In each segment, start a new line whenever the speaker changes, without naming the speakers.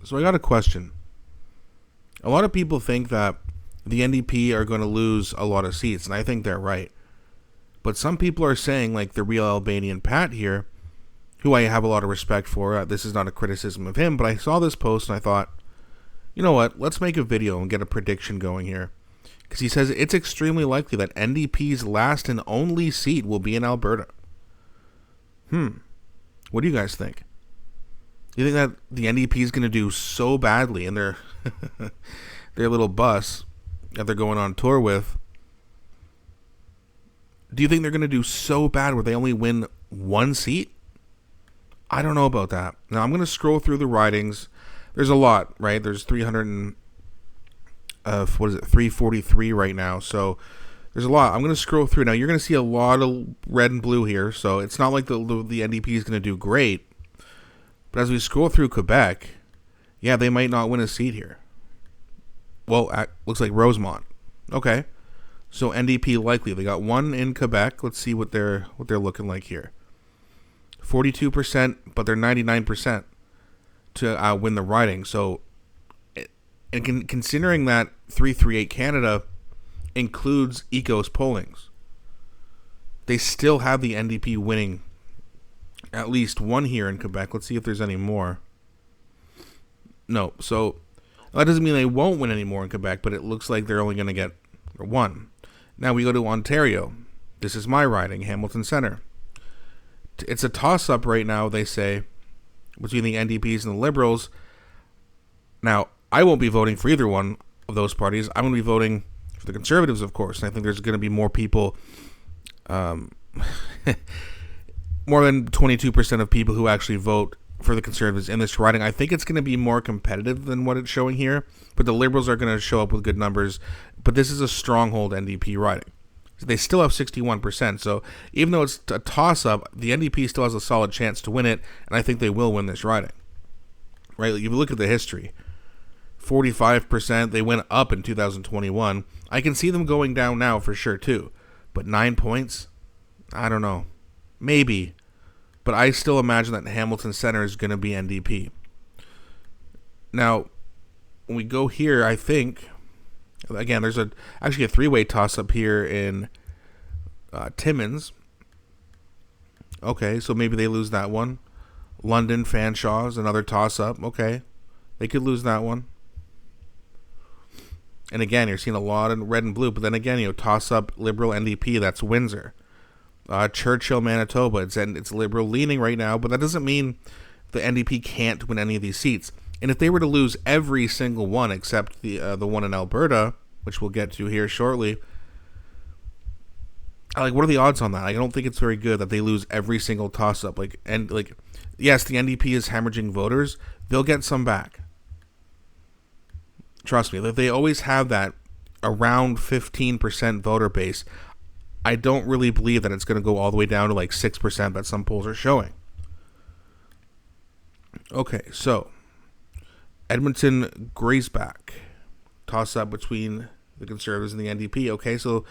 So I got a question. A lot of people think that the NDP are going to lose a lot of seats, and I think they're right. But some people are saying, like the real Albanian Pat here, who I have a lot of respect for. This is not a criticism of him, but I saw this post and I thought, you know what? Let's make a video and get a prediction going here. Because he says it's extremely likely that NDP's last and only seat will be in Alberta. What do you guys think? Do you think that the NDP is going to do so badly in their their little bus that they're going on tour with? Do you think they're going to do so bad where they only win one seat? I don't know about that. Now I'm going to scroll through the ridings. There's a lot, right? There's 343 right now. So there's a lot. I'm going to scroll through. Now you're going to see a lot of red and blue here. So it's not like the NDP is going to do great. But as we scroll through Quebec, yeah, they might not win a seat here. Well, looks like Rosemont. Okay. So NDP likely. They got one in Quebec. Let's see what they're looking like here. 42%, but they're 99% to win the riding. So, and considering that 338 Canada includes Eco's pollings, they still have the NDP winning at least one here in Quebec. Let's see if there's any more. No, so that doesn't mean they won't win any more in Quebec, but it looks like they're only going to get one. Now we go to Ontario. This is my riding, Hamilton Centre. It's a toss-up right now, they say, between the NDPs and the Liberals. Now, I won't be voting for either one of those parties. I'm going to be voting for the Conservatives, of course. And I think there's going to be more people, more than 22% of people who actually vote for the Conservatives in this riding. I think it's going to be more competitive than what it's showing here. But the Liberals are going to show up with good numbers. But this is a stronghold NDP riding. They still have 61%. So even though it's a toss-up, the NDP still has a solid chance to win it, and I think they will win this riding. Right? If you look at the history, 45%, they went up in 2021. I can see them going down now for sure too. But 9 points? I don't know. Maybe. But I still imagine that Hamilton Centre is going to be NDP. Now, when we go here, I think... Again, there's actually a three-way toss-up here in Timmins. Okay, so maybe they lose that one. London, Fanshawe's, another toss-up. Okay, they could lose that one. And again, you're seeing a lot of red and blue. But then again, toss-up Liberal NDP, that's Windsor. Churchill, Manitoba, it's Liberal leaning right now. But that doesn't mean the NDP can't win any of these seats. And if they were to lose every single one except the one in Alberta, which we'll get to here shortly, what are the odds on that? I don't think it's very good that they lose every single toss-up. Yes, the NDP is hemorrhaging voters. They'll get some back. Trust me, they always have that around 15% voter base. I don't really believe that it's going to go all the way down to 6% that some polls are showing. Okay, so... Edmonton Graceback, toss up between the Conservatives and the NDP. Okay, so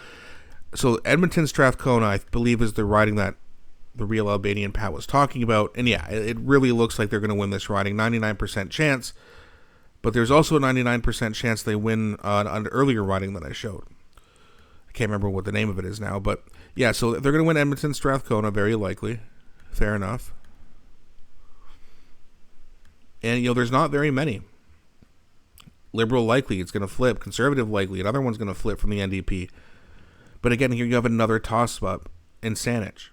Edmonton Strathcona, I believe, is the riding that the real Albanian Pat was talking about. And yeah, it really looks like they're going to win this riding. 99% chance, but there's also a 99% chance they win an earlier riding that I showed. I can't remember what the name of it is now, but yeah, so they're going to win Edmonton Strathcona, very likely. Fair enough. And, there's not very many. Liberal likely, it's going to flip. Conservative likely, another one's going to flip from the NDP. But again, here you have another toss-up in Saanich.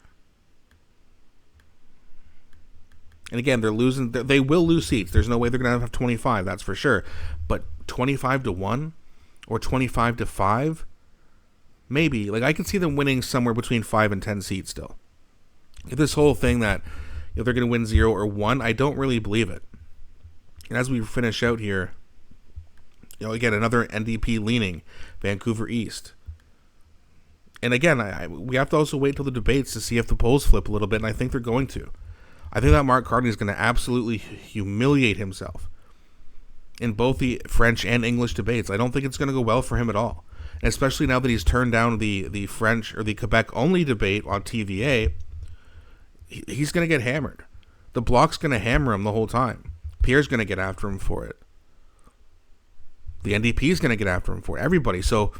And again, they're losing. They will lose seats. There's no way they're going to have 25, that's for sure. But 25-1 or 25-5, maybe. I can see them winning somewhere between 5 and 10 seats still. If this whole thing that they're going to win 0 or 1, I don't really believe it. And as we finish out here, again, another NDP leaning, Vancouver East. And again, we have to also wait till the debates to see if the polls flip a little bit, and I think they're going to. I think that Mark Carney is going to absolutely humiliate himself in both the French and English debates. I don't think it's going to go well for him at all. And especially now that he's turned down the French or the Quebec-only debate on TVA, he's going to get hammered. The Bloc's going to hammer him the whole time. Pierre's going to get after him for it. The NDP is going to get after him for it. Everybody. So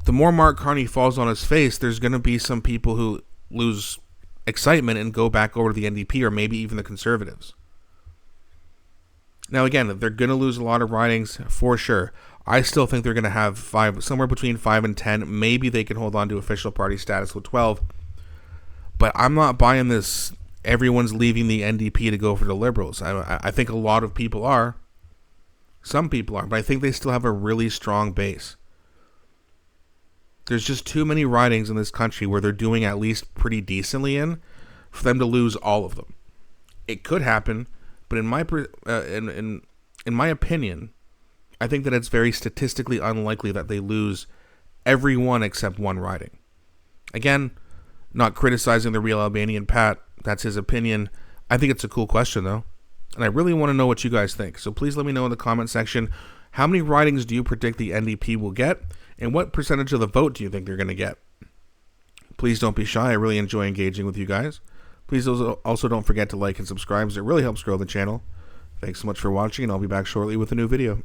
the more Mark Carney falls on his face, there's going to be some people who lose excitement and go back over to the NDP or maybe even the Conservatives. Now, again, they're going to lose a lot of ridings for sure. I still think they're going to have somewhere between 5 and 10. Maybe they can hold on to official party status with 12. But I'm not buying this. Everyone's leaving the NDP to go for the Liberals. I think a lot of people are. Some people are. But I think they still have a really strong base. There's just too many ridings in this country where they're doing at least pretty decently in for them to lose all of them. It could happen, but in my opinion, I think that it's very statistically unlikely that they lose every one except one riding. Again, not criticizing the real Albanian Pat. That's his opinion. I think it's a cool question, though. And I really want to know what you guys think. So please let me know in the comment section, how many ridings do you predict the NDP will get? And what percentage of the vote do you think they're going to get? Please don't be shy. I really enjoy engaging with you guys. Please also don't forget to like and subscribe, as it really helps grow the channel. Thanks so much for watching, and I'll be back shortly with a new video.